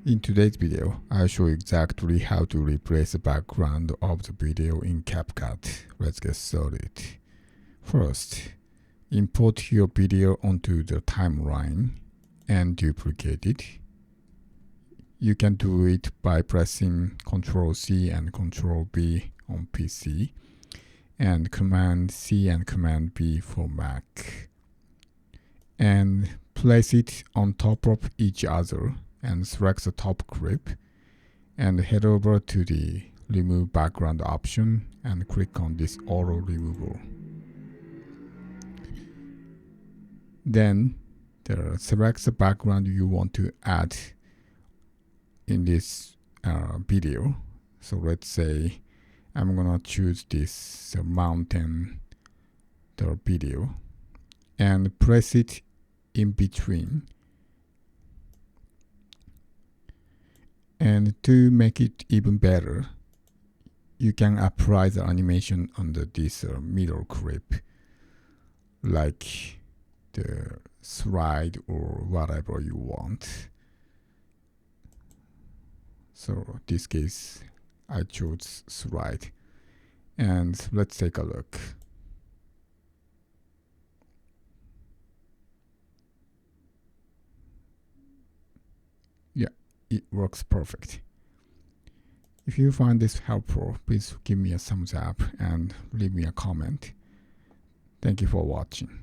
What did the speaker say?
In today's video, I'll show you exactly how to replace the background of the video in Capcut. Let's get started. First, import your video onto the timeline and duplicate it. You can do it by pressing Ctrl+C and Ctrl+B on PC and Command+C and Command+B for Mac. And place it on top of each other and select the top clip and head over to the remove background option and click on this auto removal. Then select the background you want to add in this video. So let's say I'm gonna choose this mountain video and place it in between. And to make it even better, you can apply the animation under this middle clip, like the slide or whatever you want. So this case, I chose slide. And let's take a look. Yeah, it works perfect. If you find this helpful, please give me a thumbs up and leave me a comment. Thank you for watching.